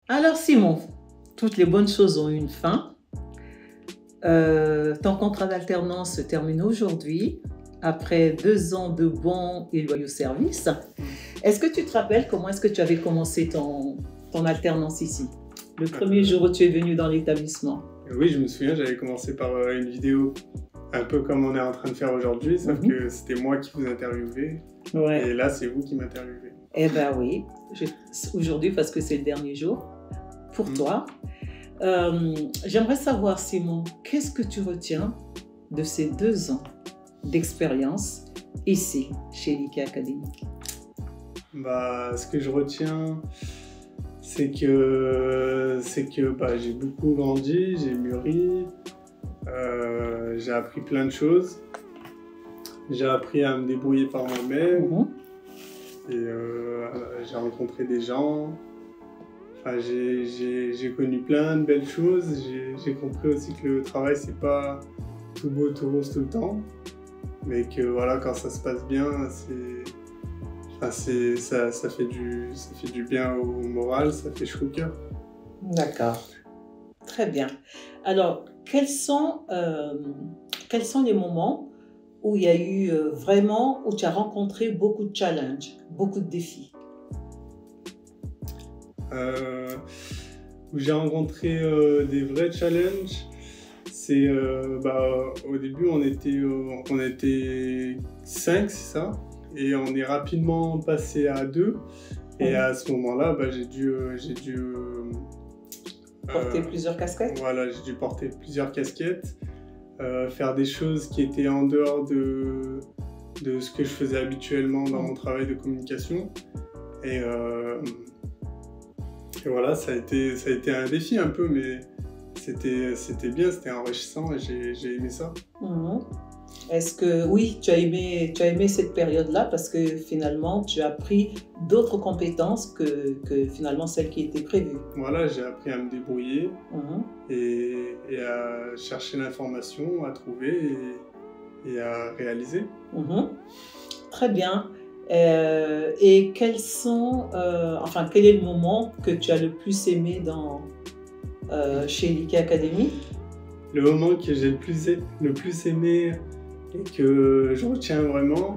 Alors Simon, toutes les bonnes choses ont une fin. Ton contrat d'alternance se termine aujourd'hui, après 2 ans de bons et loyaux services. Est-ce que tu te rappelles comment est-ce que tu avais commencé ton alternance ici? Le premier jour où tu es venu dans l'établissement? Oui, je me souviens, j'avais commencé par une vidéo un peu comme on est en train de faire aujourd'hui, sauf que c'était moi qui vous interviewais. Ouais. Et là, c'est vous qui m'interviewez. Eh bien oui, aujourd'hui parce que c'est le dernier jour pour toi. J'aimerais savoir, Simon, qu'est-ce que tu retiens de ces 2 ans d'expérience ici, chez l'IKEA Academy? Ce que je retiens, c'est que j'ai beaucoup grandi, j'ai mûri, j'ai appris plein de choses. J'ai appris à me débrouiller par moi-même. Et j'ai rencontré des gens. Enfin, j'ai connu plein de belles choses. J'ai compris aussi que le travail, c'est pas tout beau, tout rose tout le temps. Mais que voilà, quand ça se passe bien, ça fait du bien au moral, ça fait chaud au cœur. D'accord. Très bien. Alors, quels sont les moments où il y a eu vraiment, où tu as rencontré beaucoup de challenges, beaucoup de défis? Où j'ai rencontré des vrais challenges, c'est au début on était 5, c'est ça, et on est rapidement passé à 2. Et à ce moment-là, j'ai dû porter plusieurs casquettes. Voilà, j'ai dû porter plusieurs casquettes, faire des choses qui étaient en dehors de ce que je faisais habituellement dans mon travail de communication. Et voilà, ça a été un défi un peu, mais c'était bien, c'était enrichissant et j'ai aimé ça. Est-ce que oui, tu as aimé cette période-là parce que finalement tu as appris d'autres compétences que finalement celles qui étaient prévues? Voilà, j'ai appris à me débrouiller et à chercher l'information, à trouver et à réaliser. Très bien. Et quel est le moment que tu as le plus aimé chez l'IKEA Academy? Le moment que j'ai le plus aimé et que je retiens vraiment,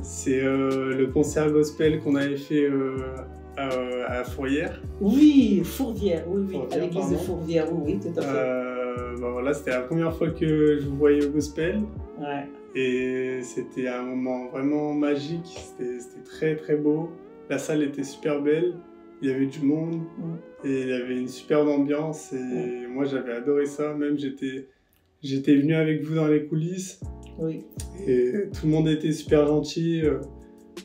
c'est le concert gospel qu'on avait fait à Fourvière. Oui, Fourvière, oui, Fourvière, à l'église de Fourvière, oui, tout à fait. Voilà, c'était la première fois que je vous voyais au gospel. Ouais. Et c'était un moment vraiment magique, c'était très très beau. La salle était super belle, il y avait du monde et il y avait une superbe ambiance et moi j'avais adoré ça. Même j'étais venu avec vous dans les coulisses. Oui. Et tout le monde était super gentil.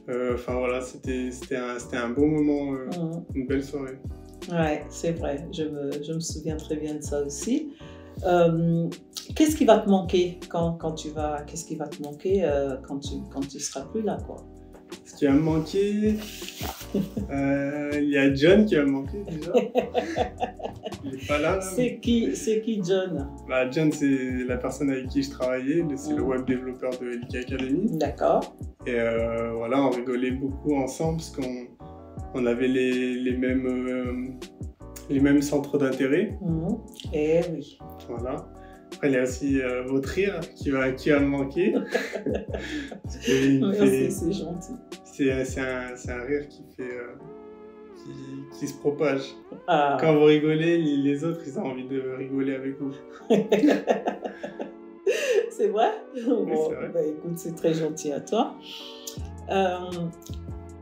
Enfin voilà, c'était un bon moment, une belle soirée. Ouais, c'est vrai, je me souviens très bien de ça aussi. Qu'est-ce qui va te manquer qu'est-ce qui va te manquer quand tu seras plus là, quoi? Ce qui va me manquer, il y a John qui va me manquer déjà. Il n'est pas là. C'est qui John? John, c'est la personne avec qui je travaillais, c'est le web développeur de l'IKEA Academy. D'accord. Et voilà, on rigolait beaucoup ensemble parce qu'on avait les mêmes centres d'intérêt. Et oui. Voilà. Après, il y a aussi votre rire qui va me manquer. Merci, c'est gentil. C'est un rire qui se propage. Ah. Quand vous rigolez, les autres, ils ont envie de rigoler avec vous. C'est vrai? Oui, c'est vrai. Écoute, c'est très gentil à toi.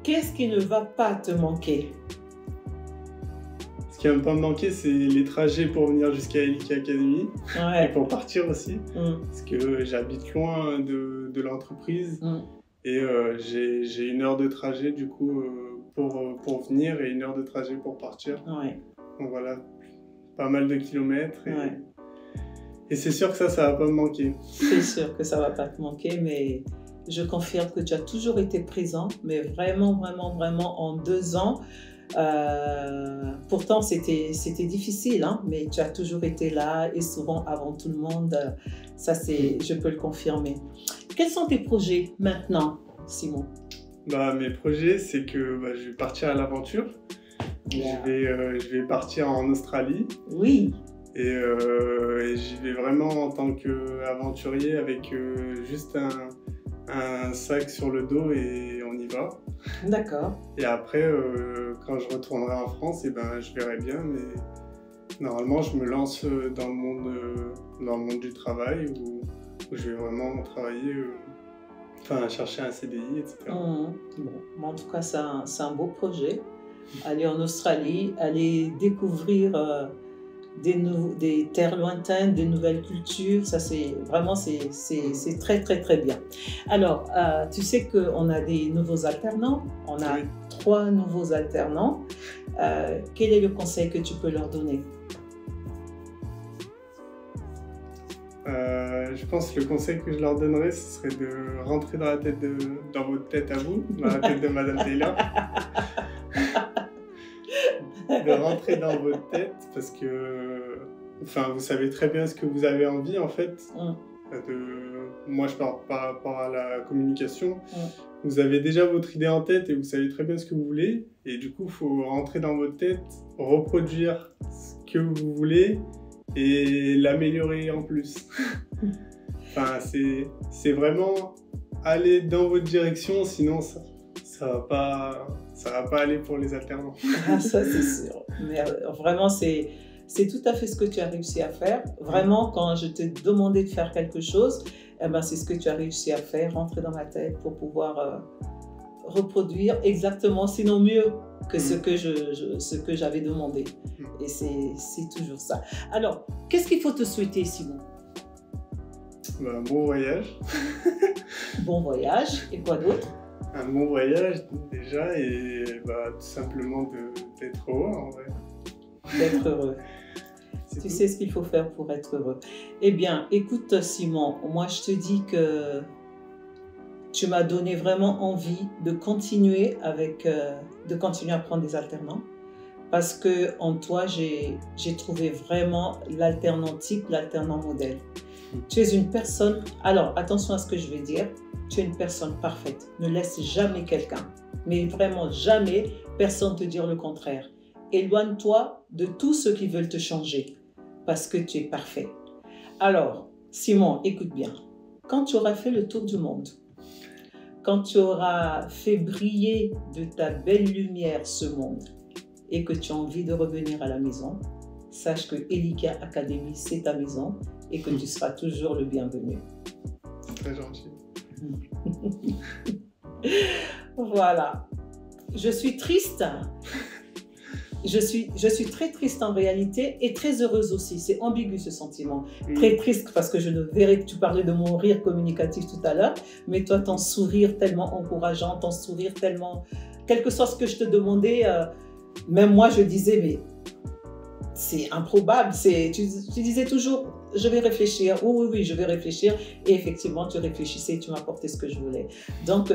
Qu'est-ce qui ne va pas te manquer? Ce qui va pas me manquer, c'est les trajets pour venir jusqu'à l'IKEA Academy et pour partir aussi. Parce que j'habite loin de l'entreprise et j'ai 1 heure de trajet du coup pour venir et 1 heure de trajet pour partir. Donc voilà, pas mal de kilomètres. Et c'est sûr que ça va pas me manquer. C'est sûr que ça va pas te manquer, mais je confirme que tu as toujours été présent, mais vraiment, vraiment, vraiment en 2 ans. Pourtant, c'était difficile, hein, mais tu as toujours été là et souvent avant tout le monde. Ça, je peux le confirmer. Quels sont tes projets maintenant, Simon? Mes projets, c'est que je vais partir à l'aventure. Je vais partir en Australie. Oui. Et j'y vais vraiment en tant qu'aventurier avec juste un sac sur le dos et on y va. D'accord. Et après, quand je retournerai en France, je verrai bien. Mais normalement, je me lance dans le monde du travail où je vais vraiment travailler, chercher un CDI, etc. Bon, en tout cas, c'est un beau projet. Aller en Australie, aller découvrir des terres lointaines, des nouvelles cultures, ça c'est vraiment c'est très très très bien. Alors, tu sais qu'on a des nouveaux alternants, on a 3 nouveaux alternants. Quel est le conseil que tu peux leur donner? Je pense que le conseil que je leur donnerais, ce serait de rentrer dans votre tête à vous, dans la tête de Madame Taylor. De rentrer dans votre tête parce que vous savez très bien ce que vous avez envie en fait. Moi je parle par rapport à la communication. Vous avez déjà votre idée en tête et vous savez très bien ce que vous voulez et du coup il faut rentrer dans votre tête, reproduire ce que vous voulez et l'améliorer en plus. C'est vraiment aller dans votre direction, sinon ça va pas aller pour les alternants. Ah, ça c'est sûr. Mais vraiment, c'est tout à fait ce que tu as réussi à faire. Vraiment, quand je t'ai demandé de faire quelque chose, c'est ce que tu as réussi à faire, rentrer dans ma tête pour pouvoir reproduire exactement, sinon mieux que ce que j'avais demandé. Et c'est toujours ça. Alors, qu'est-ce qu'il faut te souhaiter, Simon? Bon voyage. Bon voyage. Et quoi d'autre? Un bon voyage déjà et tout simplement d'être heureux en vrai. D'être heureux. Tu sais ce qu'il faut faire pour être heureux. Eh bien, écoute Simon, moi je te dis que tu m'as donné vraiment envie de continuer à prendre des alternants parce que en toi j'ai trouvé vraiment l'alternant type, l'alternant modèle. Tu es une personne, alors attention à ce que je vais dire, tu es une personne parfaite. Ne laisse jamais quelqu'un, mais vraiment jamais personne te dire le contraire. Éloigne-toi de tous ceux qui veulent te changer parce que tu es parfait. Alors, Simon, écoute bien. Quand tu auras fait le tour du monde, quand tu auras fait briller de ta belle lumière ce monde et que tu as envie de revenir à la maison, sache que Elika Academy, c'est ta maison et que tu seras toujours le bienvenu. C'est très gentil. Voilà. Je suis triste. Je suis très triste en réalité et très heureuse aussi. C'est ambigu ce sentiment. Très triste parce que je ne verrai que tu parlais de mon rire communicatif tout à l'heure, mais toi, ton sourire tellement encourageant, ton sourire tellement... Quel que soit ce que je te demandais, même moi je disais, mais c'est improbable. Tu disais toujours, je vais réfléchir. Oui, je vais réfléchir. Et effectivement, tu réfléchissais et tu m'apportais ce que je voulais. Donc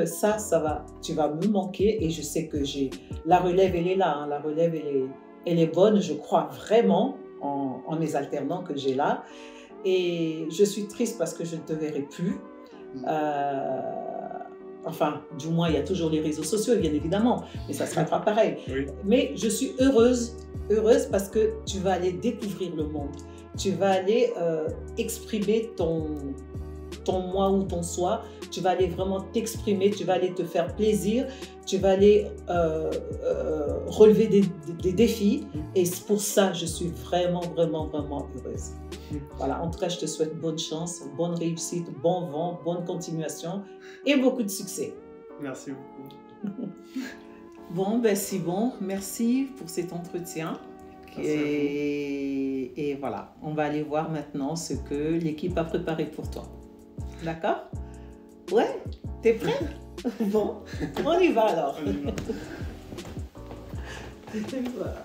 tu vas me manquer et je sais que la relève, elle est là. Hein. La relève, elle est bonne. Je crois vraiment en mes alternants que j'ai là. Et je suis triste parce que je ne te verrai plus. Enfin, du moins, il y a toujours les réseaux sociaux, bien évidemment. Mais ça sera pas pareil. Oui. Mais je suis heureuse parce que tu vas aller découvrir le monde. Tu vas aller exprimer ton moi ou ton soi. Tu vas aller vraiment t'exprimer, tu vas aller te faire plaisir, tu vas aller relever des défis. Et pour ça, je suis vraiment, vraiment, vraiment heureuse. Voilà, en tout cas, je te souhaite bonne chance, bonne réussite, bon vent, bonne continuation et beaucoup de succès. Merci beaucoup. Bon, c'est bon. Merci pour cet entretien. Et voilà, on va aller voir maintenant ce que l'équipe a préparé pour toi. D'accord? Ouais? T'es prêt? Bon, on y va alors. On y va. Voilà.